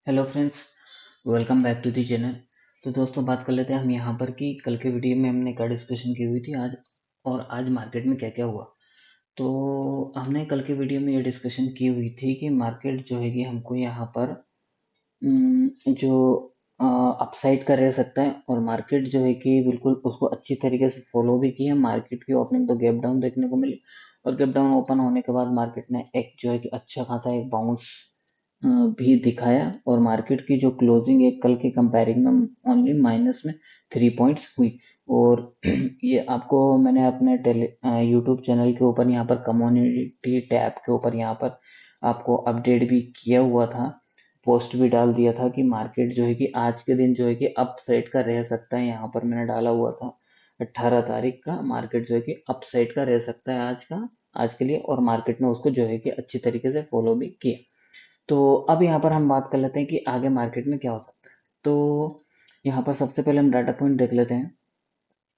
Hello friends, welcome back to the channel. तो दोस्तों, बात कर लेते हैं हम यहाँ पर कि कल के वीडियो में हमने क्या डिस्कशन की हुई थी आज, और आज मार्केट में क्या क्या हुआ। तो हमने कल के वीडियो में ये डिस्कशन की हुई थी कि मार्केट जो है कि हमको यहाँ पर जो अपसाइड का रह सकता है, और मार्केट जो है कि बिल्कुल उसको अच्छी तरीके से फॉलो भी किया। मार्केट की ओपनिंग तो गैप डाउन देखने को मिली, और गैप डाउन ओपन होने के बाद मार्केट ने एक जो है कि अच्छा खासा एक बाउंस भी दिखाया, और मार्केट की जो क्लोजिंग है कल के कंपैरिजन में ओनली माइनस में 3 पॉइंट्स हुई। और ये आपको मैंने अपने यूट्यूब चैनल के ऊपर यहाँ पर कम्युनिटी टैब के ऊपर यहाँ पर आपको अपडेट भी किया हुआ था, पोस्ट भी डाल दिया था कि मार्केट जो है कि आज के दिन जो है कि अप साइड का रह सकता है। यहाँ पर मैंने डाला हुआ था 18 तारीख का, मार्केट जो है कि अप साइड का रह सकता है आज के लिए, और मार्केट ने उसको जो है कि अच्छी तरीके से फॉलो भी किया। तो अब यहाँ पर हम बात कर लेते हैं कि आगे मार्केट में क्या हो सकता है। तो यहाँ पर सबसे पहले हम डाटा पॉइंट देख लेते हैं।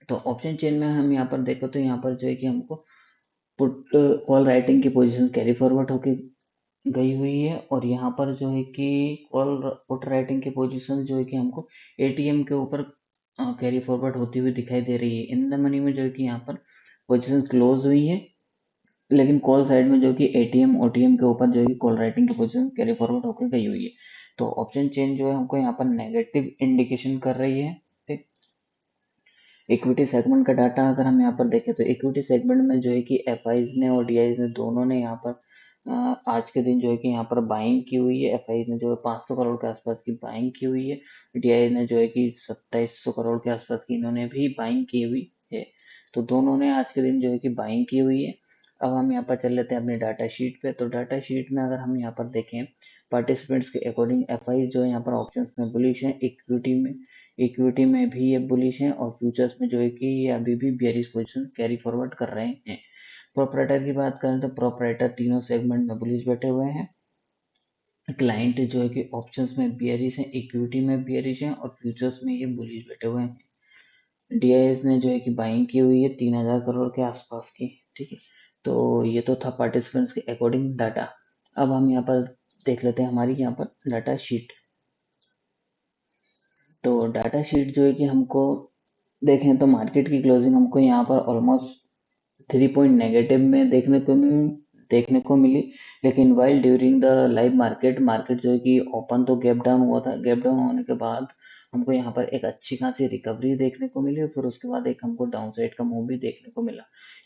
तो ऑप्शन चेन में हम यहाँ पर देखें तो यहाँ पर जो है कि हमको पुट कॉल राइटिंग की पोजीशन कैरी फॉरवर्ड होके गई हुई है, और यहाँ पर जो है कि कॉल पुट राइटिंग की पोजीशन जो है कि हमको एटीएम के ऊपर कैरी फॉरवर्ड होती हुई दिखाई दे रही है। इन द मनी में जो है कि यहाँ पर पोजीशन क्लोज हुई है, लेकिन कॉल साइड में जो कि एटीएम ओटीएम के ऊपर जो है कॉल राइटिंग की पोजीशन कैरी फॉरवर्ड होकर गई हुई है। तो ऑप्शन चेन जो है हमको यहाँ पर नेगेटिव इंडिकेशन कर रही है। ठीक, इक्विटी सेगमेंट का डाटा अगर हम यहाँ पर देखें तो इक्विटी सेगमेंट में जो है कि एफआईज ने और डीआईज ने दोनों ने यहाँ पर आज के दिन जो है कि यहाँ पर बाइंग की हुई है। एफआईज ने जो है 500 करोड़ के आसपास की बाइंग की हुई है, डीआईज ने जो है कि 2700 करोड़ के आसपास की इन्होंने भी बाइंग की हुई है। तो दोनों ने आज के दिन जो है कि बाइंग की हुई है। अब हम यहाँ पर चल लेते हैं अपने डाटा शीट पे। तो डाटा शीट में अगर हम यहाँ पर देखें, पार्टिसिपेंट्स के अकॉर्डिंग एफआई जो है यहाँ पर ऑप्शंस में बुलिश है, इक्विटी में भी ये बुलिश है, और फ्यूचर्स में जो है कि ये अभी भी बेयरिश पोजीशन कैरी फॉरवर्ड कर रहे हैं। प्रोपराइटर की बात करें तो प्रोपराइटर तीनों सेगमेंट में बुलिश बैठे हुए हैं। क्लाइंट जो है कि ऑप्शंस में बियरिश है, इक्विटी में बियरिश है, और फ्यूचर्स में ये बुलिश बैठे हुए हैं। डीआईएस ने जो है कि बाइंग की हुई है 3000 करोड़ के आसपास की। ठीक है, तो ये तो था पार्टिसिपेंट्स के अकॉर्डिंग डाटा। अब हम यहाँ पर देख लेते हैं हमारी यहाँ पर डाटा शीट। तो डाटा शीट जो है कि हमको देखें तो मार्केट की क्लोजिंग हमको यहाँ पर ऑलमोस्ट 3 पॉइंट नेगेटिव में देखने को मिली। लेकिन while during the live market market जो है कि ओपन तो गैप डाउन हुआ था, गैप डाउन होने के बाद हमको यहाँ पर एक अच्छी खासी रिकवरी देखने को मिली, और फिर उसके बाद एक हमको डाउन साइड का मूव भी देखने को मिला।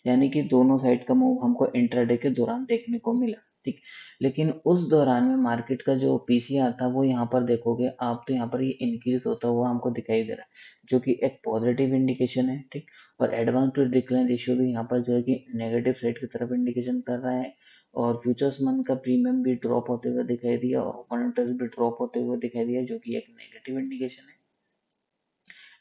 यानी कि दोनों साइड का मूव हमको इंट्राडे के दौरान देखने को मिला। ठीक, लेकिन उस दौरान में मार्केट का जो पीसीआर था वो यहाँ पर देखोगे आप, तो यहाँ पर ये इंक्रीज होता हुआ हमको दिखाई दे रहा है, जो कि एक पॉजिटिव इंडिकेशन है। ठीक, और एडवांस टू डिक्लाइन रेशियो भी यहाँ पर जो है कि नेगेटिव साइड की तरफ इंडिकेशन कर रहा है, और फ्यूचर्स मंथ का प्रीमियम भी ड्रॉप होते हुए दिखाई दिया, और ओपन इंटरेस्ट भी ड्रॉप होते हुए दिखाई दिया, जो कि एक नेगेटिव इंडिकेशन है।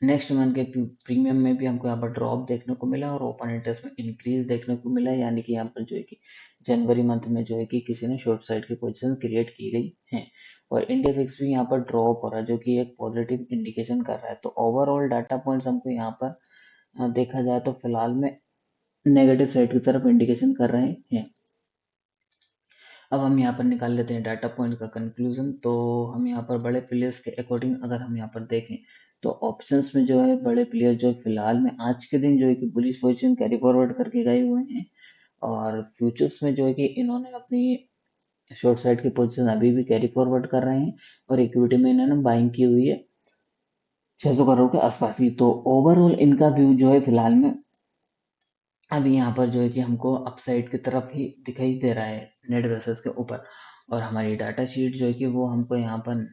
नेक्स्ट मंथ के प्रीमियम में भी हमको यहाँ पर ड्रॉप देखने को मिला, और ओपन इंटरेस्ट में इंक्रीज देखने को मिला। यानी कि यहाँ पर जो है कि जनवरी मंथ में जो है कि किसी ने शॉर्ट साइड की पोजीशन क्रिएट की गई है, और इंडिया फिक्स भी यहाँ पर ड्रॉप हो रहा है, जो कि एक पॉजिटिव इंडिकेशन कर रहा है। तो ओवरऑल डाटा पॉइंट्स हमको यहाँ पर देखा जाए तो फिलहाल में नेगेटिव साइड की तरफ इंडिकेशन कर रहे हैं। अब हम यहाँ पर निकाल लेते हैं डाटा पॉइंट का कंक्लूजन। तो हम यहाँ पर बड़े प्लेयर्स के अकॉर्डिंग अगर हम यहाँ पर देखें तो ऑप्शंस में जो है बड़े प्लेयर जो फिलहाल में आज के दिन जो है कि बुलिश पोजीशन कैरी फॉरवर्ड करके गए हुए हैं, और फ्यूचर्स में जो है कि इन्होंने अपनी शॉर्ट साइड की पोजीशन अभी भी कैरी फॉरवर्ड कर रहे हैं, और इक्विटी में इन्होंने बाइंग की हुई है 600 करोड़ के आसपास की। तो ओवरऑल इनका व्यू जो है फिलहाल में अभी यहाँ पर जो है कि हमको अपसाइड की तरफ ही दिखाई दे रहा है नेट बेसिस के ऊपर, और हमारी डाटा शीट जो है कि वो हमको यहाँ पर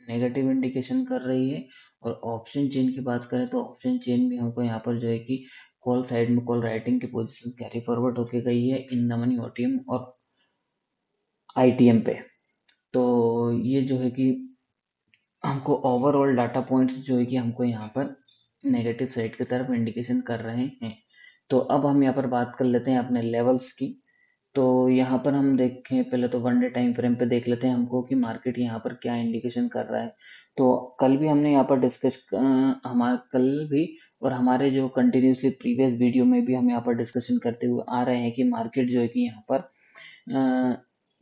नेगेटिव इंडिकेशन कर रही है। और ऑप्शन चेन की बात करें तो ऑप्शन चेन भी हमको यहाँ पर जो है कि कॉल साइड में कॉल राइटिंग की पोजीशन कैरी फॉरवर्ड होके गई है इन द मनी ओटीएम और आईटीएम पे। तो ये जो है कि हमको ओवरऑल डाटा पॉइंट्स जो है कि हमको यहाँ पर नेगेटिव साइड की तरफ इंडिकेशन कर रहे हैं। तो अब हम यहाँ पर बात कर लेते हैं अपने लेवल्स की। तो यहाँ पर हम देखें पहले तो वन डे टाइम फ्रेम पे देख लेते हैं हमको कि मार्केट यहाँ पर क्या इंडिकेशन कर रहा है। तो कल भी हमने यहाँ पर डिस्कस हमारा कल भी, और हमारे जो कंटिन्यूसली प्रीवियस वीडियो में भी हम यहाँ पर डिस्कशन करते हुए आ रहे हैं कि मार्केट जो है कि यहाँ पर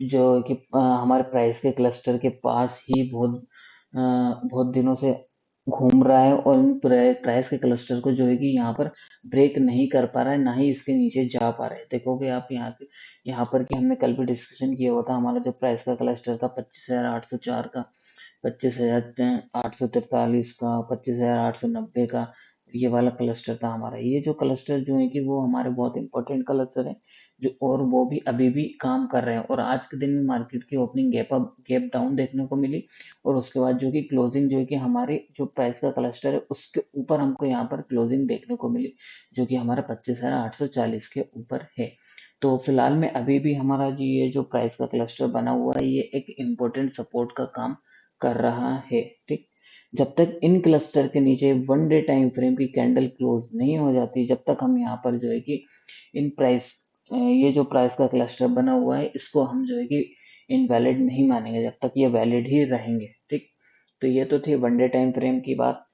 जो कि हमारे प्राइस के क्लस्टर के पास ही बहुत दिनों से घूम रहा है, और इन प्राइस के क्लस्टर को जो है कि यहाँ पर ब्रेक नहीं कर पा रहा है, ना ही इसके नीचे जा पा रहा है। देखोगे आप यहाँ पर कि हमने कल भी डिस्कशन किया हुआ था, हमारा जो प्राइस का क्लस्टर था 25,804 का, 25,843 का, 25,890 का, ये वाला क्लस्टर था हमारा। ये जो क्लस्टर जो है कि वो हमारे बहुत इंपॉर्टेंट क्लस्टर है, जो और वो भी अभी भी काम कर रहे हैं। और आज के दिन में मार्केट की ओपनिंग गैप डाउन देखने को मिली, और उसके बाद जो कि क्लोजिंग जो है कि हमारे जो प्राइस का क्लस्टर है उसके ऊपर हमको यहाँ पर क्लोजिंग देखने को मिली, जो कि हमारा 25,840 के ऊपर है। तो फिलहाल में अभी भी हमारा जो ये जो प्राइस का क्लस्टर बना हुआ है, ये एक इम्पोर्टेंट सपोर्ट का काम कर रहा है। ठीक, जब तक इन क्लस्टर के नीचे 1 डे टाइम फ्रेम की कैंडल क्लोज नहीं हो जाती, जब तक हम यहाँ पर जो है कि इन प्राइस ये जो प्राइस का क्लस्टर बना हुआ है इसको हम जो है कि इनवैलिड नहीं मानेंगे, जब तक ये वैलिड ही रहेंगे। ठीक, तो ये तो थी 1 डे टाइम फ्रेम की बात।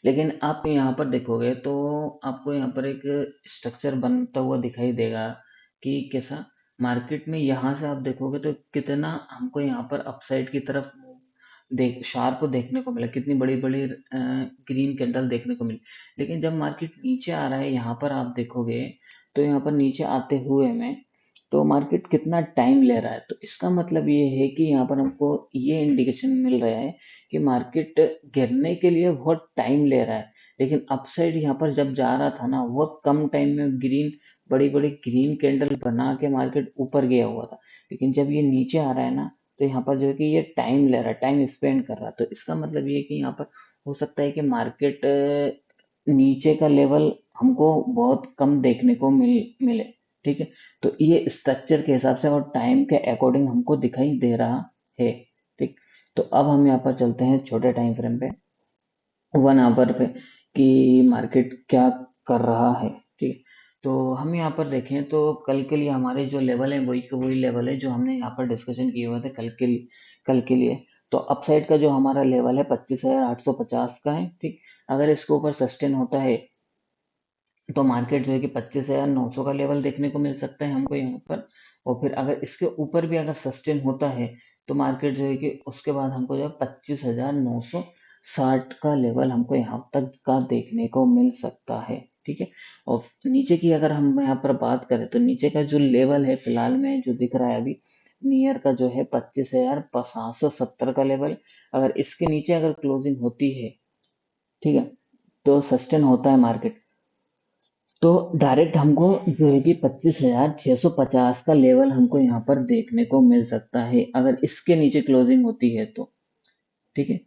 लेकिन आप यहाँ पर देखोगे तो आपको यहाँ पर एक स्ट्रक्चर बनता हुआ दिखाई देगा कि कैसा मार्केट में यहाँ से आप देखोगे तो कितना हमको यहाँ पर अपसाइड की तरफ देख शार्प देखने को मिला, कितनी बड़ी बड़ी ग्रीन कैंडल देखने को मिली। लेकिन जब मार्केट नीचे आ रहा है यहाँ पर आप देखोगे, तो यहाँ पर नीचे आते हुए में तो मार्केट कितना टाइम ले रहा है, तो इसका मतलब ये है कि यहाँ पर हमको ये इंडिकेशन मिल रहा है कि मार्केट गिरने के लिए बहुत टाइम ले रहा है। लेकिन अपसाइड यहाँ पर जब जा रहा था ना, बहुत कम टाइम में बड़ी बड़ी ग्रीन कैंडल बना के मार्केट ऊपर गया हुआ था। लेकिन जब ये नीचे आ रहा है ना, तो यहाँ पर जो है कि ये टाइम ले रहा है, टाइम स्पेंड कर रहा है। तो इसका मतलब ये है कि यहाँ पर हो सकता है कि मार्केट नीचे का लेवल हमको बहुत कम देखने को मिले। ठीक है, तो ये स्ट्रक्चर के हिसाब से और टाइम के अकॉर्डिंग हमको दिखाई दे रहा है। ठीक, तो अब हम यहाँ पर चलते हैं छोटे टाइम फ्रेम पे, 1 आवर पे, कि मार्केट क्या कर रहा है। ठीक, तो हम यहाँ पर देखें तो कल के लिए हमारे जो लेवल है वही के वही लेवल है जो हमने यहाँ पर डिस्कशन किए हुए थे कल के लिए। तो अपसाइड का जो हमारा लेवल है 25,850 का है। ठीक, अगर इसके ऊपर सस्टेन होता है तो मार्केट जो है कि 25,900 का लेवल देखने को मिल सकता है हमको यहाँ पर। और फिर अगर इसके ऊपर भी अगर सस्टेन होता है तो मार्केट जो है कि उसके बाद हमको जो है 25,960 का लेवल हमको यहाँ तक का देखने को मिल सकता है। ठीक है, और नीचे की अगर हम यहाँ पर बात करें तो नीचे का जो लेवल है फिलहाल में जो दिख रहा है अभी नियर का जो है 25,570 का लेवल, अगर इसके नीचे अगर क्लोजिंग होती है, ठीक है, तो सस्टेन होता है मार्केट, तो डायरेक्ट हमको जो है कि 25,650 का लेवल हमको यहाँ पर देखने को मिल सकता है, अगर इसके नीचे क्लोजिंग होती है तो। ठीक है,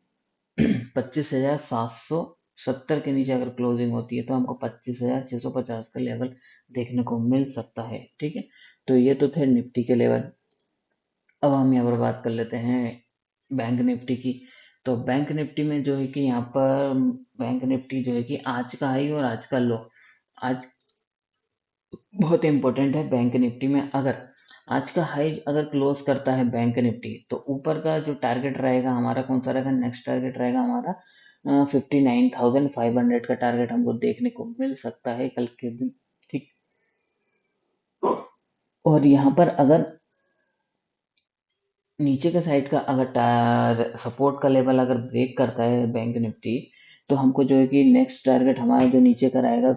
25,770 के नीचे अगर क्लोजिंग होती है तो हमको 25,650 का लेवल देखने को मिल सकता है। ठीक है, तो ये तो थे निफ्टी के लेवल। अब हम यहाँ पर बात कर लेते हैं बैंक निफ्टी की। तो बैंक निफ्टी में जो है कि यहाँ पर बैंक निफ्टी जो है कि आज का हाई और आज का लो, आज बहुत इंपॉर्टेंट है बैंक निफ्टी में। अगर आज का हाई अगर क्लोज करता है बैंक निफ्टी, तो ऊपर का जो टारगेट रहेगा हमारा कौन सा रहेगा, नेक्स्ट टारगेट रहेगा हमारा 59,500 का टारगेट हमको देखने को मिल सकता है कल के दिन। ठीक, और यहाँ पर अगर नीचे के साइड का अगर सपोर्ट का लेवल अगर ब्रेक करता है बैंक निफ्टी, तो हमको जो है कि नेक्स्ट टारगेट हमारा जो नीचे का रहेगा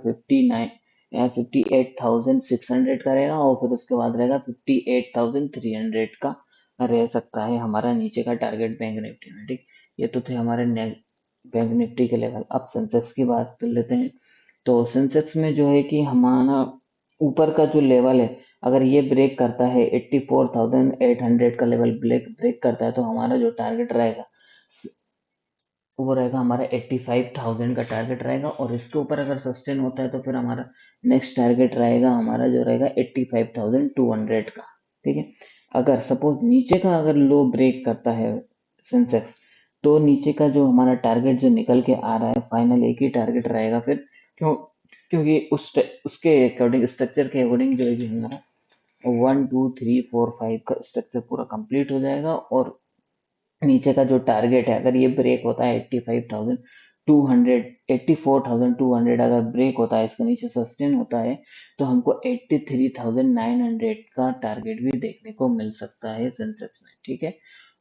58,600 का रहेगा, और फिर उसके बाद रहेगा 58,300 का रह सकता है हमारा नीचे का टारगेट बैंक निफ्टी में। ठीक, ये तो थे हमारे बैंक निफ्टी के लेवल। अब सेंसेक्स की बात कर लेते हैं। तो सेंसेक्स में जो है कि हमारा ऊपर का जो लेवल है, अगर ये ब्रेक करता है 84,800 का लेवल ब्रेक ब्रेक करता है, तो हमारा जो टारगेट रहेगा वो रहेगा हमारा 85,000 का टारगेट रहेगा। और इसके ऊपर अगर सस्टेन होता है तो फिर हमारा नेक्स्ट टारगेट रहेगा हमारा जो रहेगा 85,200 का। ठीक है, अगर सपोज नीचे का अगर लो ब्रेक करता है सेंसेक्स, तो नीचे का जो हमारा टारगेट जो निकल के आ रहा है फाइनल एक ही टारगेट रहेगा फिर, क्योंकि उसके अकॉर्डिंग स्ट्रक्चर के अकॉर्डिंग जो है कि हमारा 1 2 3 4 5 का स्ट्रक्चर पूरा कंप्लीट हो जाएगा। और नीचे का जो टारगेट है अगर ये ब्रेक होता है 284,200 अगर ब्रेक होता है, इसके नीचे सस्टेन होता है, तो हमको 83,900 का टारगेट भी देखने को मिल सकता है सेंसेक्स में। ठीक है,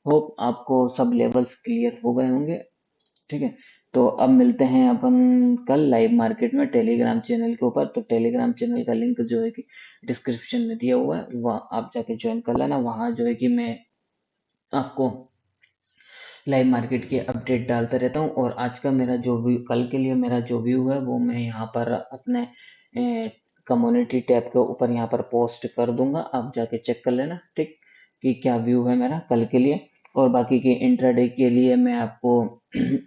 होप आपको सब लेवल्स क्लियर हो गए होंगे। ठीक है, तो अब मिलते हैं अपन कल लाइव मार्केट में टेलीग्राम चैनल के ऊपर। तो टेलीग्राम चैनल का लिंक जो है कि डिस्क्रिप्शन में दिया हुआ है, वह आप जाके ज्वाइन कर लेना। वहाँ जो है कि मैं आपको लाइव मार्केट की अपडेट डालता रहता हूँ। और आज का मेरा जो व्यू, कल के लिए मेरा जो व्यू है, वो मैं यहाँ पर अपने कम्युनिटी टैब के ऊपर यहाँ पर पोस्ट कर दूंगा। आप जाके चेक कर लेना, ठीक, कि क्या व्यू है मेरा कल के लिए। और बाकी के इंट्राडे के लिए मैं आपको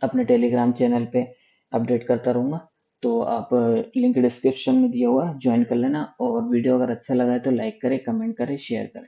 अपने टेलीग्राम चैनल पे अपडेट करता रहूँगा। तो आप लिंक डिस्क्रिप्शन में दिया हुआ है, ज्वाइन कर लेना। और वीडियो अगर अच्छा लगा है तो लाइक करें, कमेंट करें, शेयर करें।